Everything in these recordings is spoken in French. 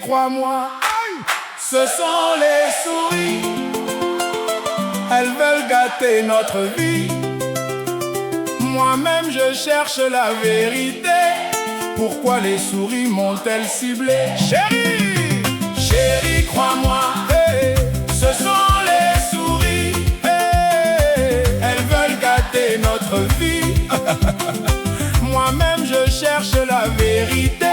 crois-moi, ce sont les souris. Elles veulent gâter notre vie. Moi-même je cherche la vérité. Pourquoi les souris m'ont-elles ciblé? Chérie, chérie, crois-moi, hey, ce sont les souris, hey, elles veulent gâter notre vie. Moi-même je cherche la vérité.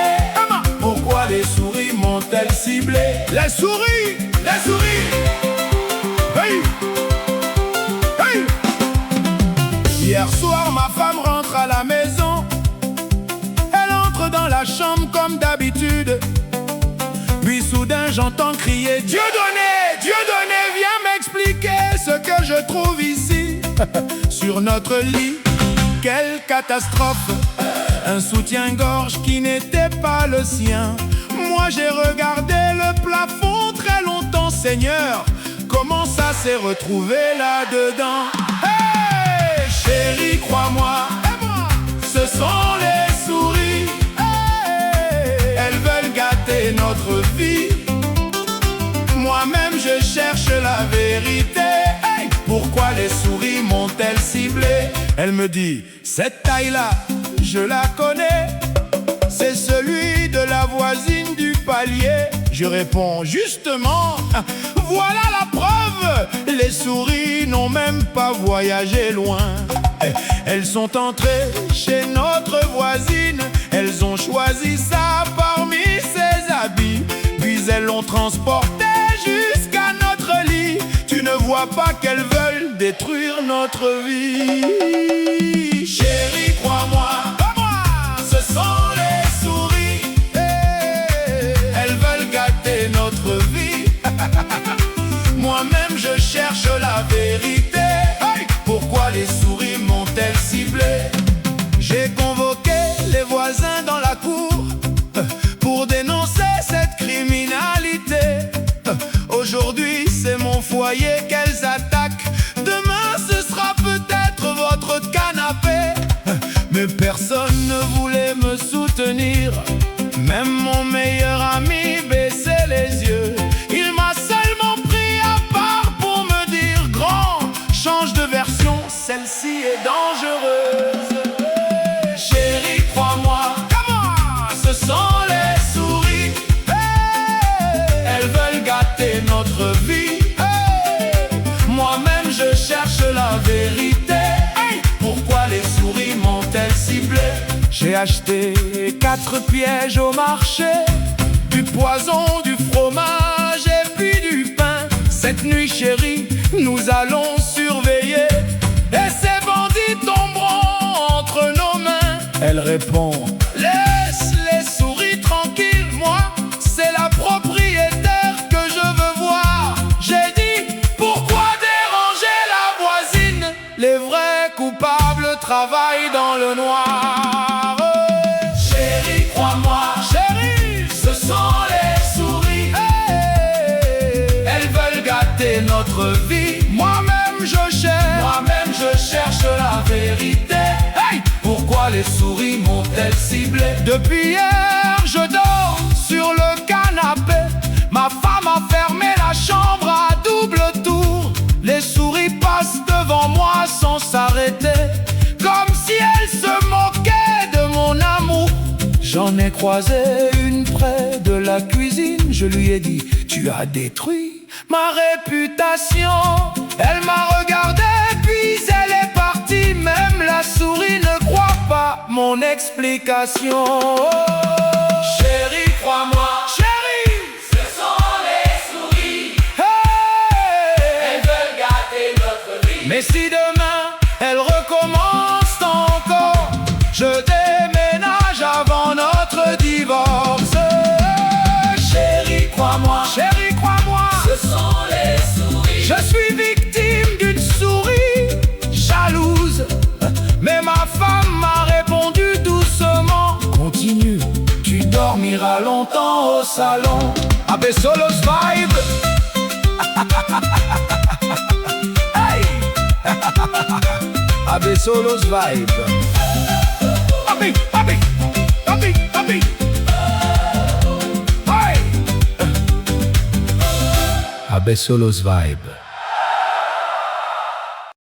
Pourquoi les souris m'ont-elles ciblé? Les souris, les souris, hey, hey. Hier soir ma femme rentre à la maison. Elle entre dans la chambre comme d'habitude. Puis soudain j'entends crier: Dieudonné, Dieudonné, viens m'expliquer ce que je trouve ici. Sur notre lit, quelle catastrophe! Un soutien-gorge qui n'était pas le sien. Moi j'ai regardé le plafond très longtemps. Seigneur, comment ça s'est retrouvé là-dedans? Hey, chérie, crois-moi, ce sont les souris. Hey, elles veulent gâter notre vie. Moi-même je cherche la vérité. Hey, pourquoi les souris m'ont-elles ciblé? Elle me dit: cette taille-là, je la connais, c'est celui de la voisine du palier. Je réponds: justement, voilà la preuve. Les souris n'ont même pas voyagé loin. Elles sont entrées chez notre voisine. Elles ont choisi ça parmi ses habits. Puis elles l'ont transporté jusqu'à notre lit. Tu ne vois pas qu'elles veulent détruire notre vie. Chérie, crois-moi, ce sont les souris. Elles veulent gâter notre vie. Moi-même je cherche la vérité. Pourquoi les souris m'ont-elles ciblé? J'ai convoqué les voisins dans la cour pour dénoncer cette criminalité. Aujourd'hui c'est mon foyer qu'elles attaquent. Demain ce sera peut-être votre canapé. Mais personne ne voulait me soutenir. Même mon meilleur ami baissait les yeux. Il m'a seulement pris à part pour me dire: grand, change de version, celle-ci est dangereuse. Chérie, crois-moi, ce sont les souris. Hey, elles veulent gâter notre vie. Hey, moi-même je cherche la vérité. Hey, pourquoi les souris m'ont-elles ciblé? J'ai acheté 4 pièges au marché, du poison, du fromage et puis du pain. Cette nuit chérie, nous allons surveiller, et ces bandits tomberont entre nos mains. Elle répond: laisse les souris tranquilles, moi c'est la propriétaire que je veux voir. J'ai dit: pourquoi déranger la voisine? Les vrais coupables travaillent dans le noir. Chérie, crois-moi, chérie, ce sont les souris. Hey, elles veulent gâter notre vie. Moi-même je cherche la vérité. Hey, pourquoi les souris m'ont-elles ciblé? Depuis hier je dors sur le canapé. Ma femme a fermé la chambre à double tour. Les souris passent devant moi sans s'arrêter, comme si elles se moquaient de mon amour. J'en ai croisé une près de la cuisine. Je lui ai dit: tu as détruit ma réputation. Elle m'a regardé puis elle est partie. Même la souris ne croit pas mon explication. Oh, chérie, crois-moi, chérie, ce sont les souris. Hey, elles veulent gâter notre vie. Mais si demain elles recommencent encore, je déménage avant notre divorce. Chérie, crois-moi, ce sont les souris. Je suis victime d'une souris jalouse, mais ma femme m'a répondu doucement: continue, tu dormiras longtemps au salon. Abbé Solos vibe. Hey. Abbé Solos vibe. Abbé. Hey. Abe Solos Vibe.